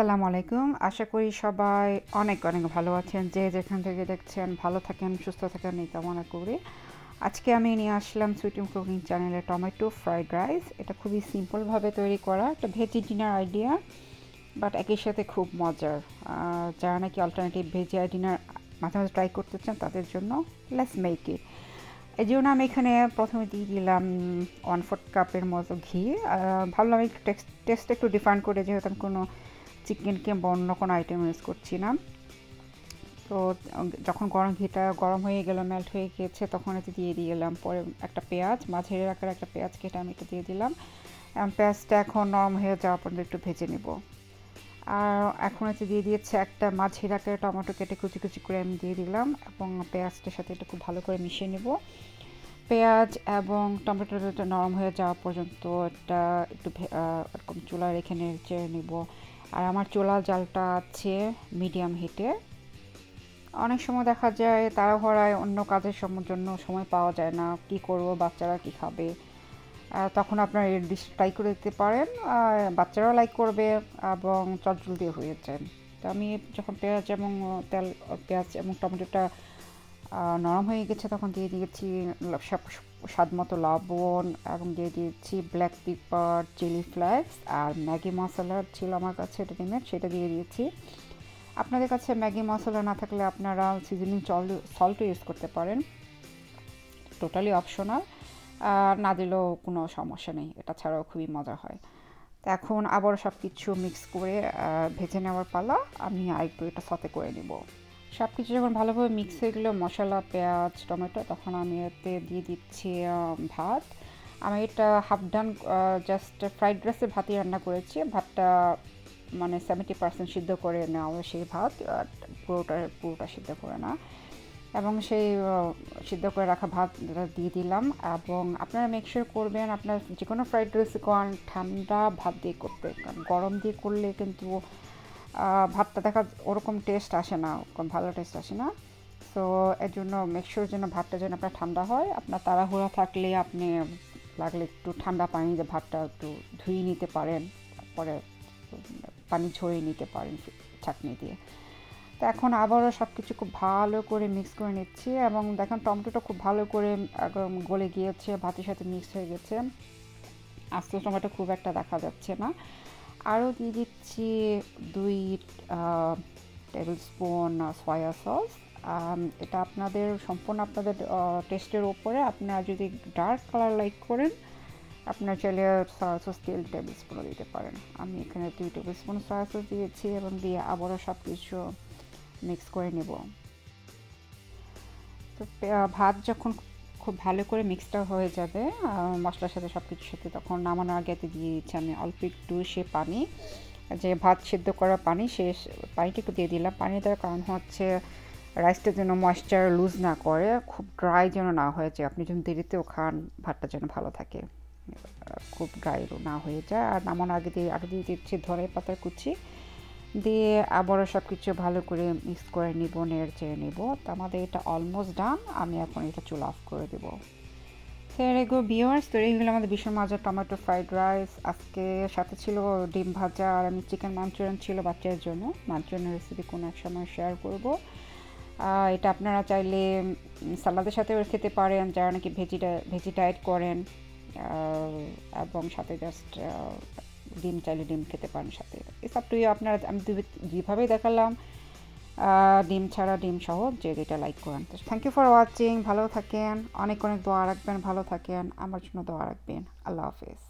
আসসালামু আলাইকুম। আশা করি সবাই অনেক অনেক ভালো আছেন। যে যেখান থেকে দেখছেন ভালো থাকেন, সুস্থ থাকেন এই কামনা করি। আজকে আমি নিয়ে আসলাম সুইটিম কুকিং চ্যানেলে টমেটো ফ্রাইড রাইস। এটা খুবই সিম্পলভাবে তৈরি করা একটা ভেজি ডিনার আইডিয়া, বাট একই সাথে খুব মজার। যারা নাকি অল্টারনেটিভ ভেজি ডিনার মাঝে মাঝে ট্রাই করতে চান তাদের জন্য লেটস মেক ইট। এই জন্য আমি এখানে প্রথমে দিয়ে দিলাম 1/4 কাপের মতো ঘি। ভাবলাম আমি টেস্টটা একটু ডিফারেন্ট করে, যেহেতু আমি কোনো চিকেন কিংবা অন্য কোনো আইটেম ইউজ করছি না। তো যখন ঘিটা গরম হয়ে গেল, মেল্ট হয়ে গিয়েছে, তখন এতে দিয়ে দিলাম পরে একটা পেঁয়াজ, মাঝের আকার একটা পেঁয়াজ কেটে আমি এটা দিয়ে দিলাম। পেঁয়াজটা এখন নরম হয়ে যাওয়া পর্যন্ত একটু ভেজে নেব। আর এখন এতে দিয়ে দিয়েছে একটা মাঝের আকারে টমেটো কেটে কুচি কুচি করে আমি দিয়ে দিলাম, এবং পেঁয়াজটার সাথে এটা খুব ভালো করে মিশিয়ে নেব। পেঁয়াজ এবং টমেটোটা নরম হয়ে যাওয়া পর্যন্ত এটা একটু এরকম চুলা রেখে নেড়ে নেব। আর আমার চুলার জালটা আছে মিডিয়াম হিটে। অনেক সময় দেখা যায় তাড়াহুড়ায় অন্য কাজের জন্য সময় পাওয়া যায় না, কি করব, বাচ্চারা কি খাবে, তখন আপনার এই ডিশ ট্রাই করে দিতে পারেন। বাচ্চারাও লাইক করবে এবং চটজলদি হয়ে যায়। তো আমি যখন পেঁয়াজ এবং টমেটোটা নরম হয়ে গেছে, তখন দিয়ে দিয়েছি স্বাদ মতো লবণ, এবং দিয়ে দিয়েছি ব্ল্যাক পেপার, চিলি ফ্লেক্স, আর ম্যাগি মশলা ছিল আমার কাছে রেডিমেড, সেটা দিয়ে দিয়েছি। আপনাদের কাছে ম্যাগি মশলা না থাকলে আপনারা সিজনিং সল্টও ইউজ করতে পারেন, টোটালি অপশনাল। না দিলেও কোনো সমস্যা নেই, এটা ছাড়াও খুবই মজা হয়। তো এখন আবার সব কিছু মিক্স করে ভেজে নেওয়ার পালা। আমি আরেকটু এটা সতে করে নেব। সব কিছু যখন ভালোভাবে মিক্স হয়ে গেলো, মশলা, পেঁয়াজ, টমেটো, তখন আমি এতে দিয়ে দিচ্ছি ভাত। আমি এটা হাফ ডান, জাস্ট ফ্রাইড রাইসের ভাতই রান্না করেছি। ভাতটা মানে 70% সিদ্ধ করে নেওয়া সেই ভাত, পুরোটা সিদ্ধ করে না। এবং সেই সিদ্ধ করে রাখা ভাত দিয়ে দিলাম। এবং আপনারা মেকশিওর করবেন আপনার যে কোনো ফ্রাইড রাইস করেন ঠান্ডা ভাত দিয়ে করতে, কারণ গরম দিয়ে করলে কিন্তু ভাতটা দেখা ওরকম টেস্ট আসে না, ওরকম ভালো টেস্ট আসে না। সো এর জন্য মেকশিওর যেন ভাতটা যেন আপনার ঠান্ডা হয়। আপনার তাড়াহুড়া থাকলে আপনি লাগলে একটু ঠান্ডা পানি দিয়ে ভাতটা একটু ধুয়ে নিতে পারেন, তারপরে পানি ঝরিয়ে নিতে পারেন ছাঁকনি দিয়ে। তো এখন আবারও সব কিছু খুব ভালো করে মিক্স করে নিচ্ছি, এবং দেখেন টমেটোটা খুব ভালো করে গলে গিয়েছে, ভাতের সাথে মিক্স হয়ে গেছে। আস্তে টমেটো খুব একটা দেখা যাচ্ছে না। আরও দিয়ে দিচ্ছি 2 টেবিল স্পুন সয়া সস। এটা আপনাদের সম্পূর্ণ আপনাদের টেস্টের ওপরে। আপনারা যদি ডার্ক কালার লাইক করেন, আপনার চাইলে সয়া সস 3 টেবিল স্পুনও দিতে পারেন। আমি এখানে 2 টেবিল স্পুন সয়া সস দিয়েছি, এবং দিয়ে আবারও সব কিছু মিক্স করে নেব। তো ভাত যখন খুব ভালো করে মিক্সটা হয়ে যাবে মশলার সাথে সব কিছুর সাথে, তখন নামানোর আগে দিয়ে দিচ্ছি আমি অল্প একটু সে পানি, যে ভাত সিদ্ধ করা পানি, সে পানিটা একটু দিয়ে দিলাম। পানি দেওয়ার কারণ হচ্ছে রাইসটা যেন ময়েশ্চার লুজ না করে, খুব ড্রাই যেন না হয়ে যায়। আপনি যখন দেরিতেও খান, ভাতটা যেন ভালো থাকে, খুব ড্রাই না হয়ে যায়। আর নামানোর আগে আরও দিয়ে দিচ্ছি ধনে পাতার কুচি, দিয়ে আবারও সব কিছু ভালো করে মিক্স করে নিব, নেড়ে নেব। তো আমাদের এটা অলমোস্ট ডান। আমি এখন এটা চুলা অফ করে দেবো। গো ভিউয়ার্স, তো এইগুলো আমাদের ভীষণ মজার টমেটো ফ্রাইড রাইস। আজকে সাথে ছিল ডিম ভাজা, আর আমি চিকেন মাঞ্চুরিয়ান ছিল বাচ্চাদের জন্য। মাঞ্চুরিয়ানের রেসিপি কোনো এক সময় শেয়ার করব। এটা আপনারা চাইলে সালাদের সাথেও খেতে পারেন, যারা নাকি ভেজি ডায়েট করেন, এবং সাথে জাস্ট ডিম চাইলে ডিম খেতে পারেন সাথে। এসব টু আপনারা, আমি যেভাবেই দেখালাম, ডিম ছাড়া, ডিম সহ, যে যেটা লাইক করেন। তো থ্যাংক ইউ ফর ওয়াচিং। ভালো থাকেন, অনেক অনেক দোয়া রাখবেন, ভালো থাকেন, আমার জন্য দোয়া রাখবেন। আল্লাহ হাফেজ।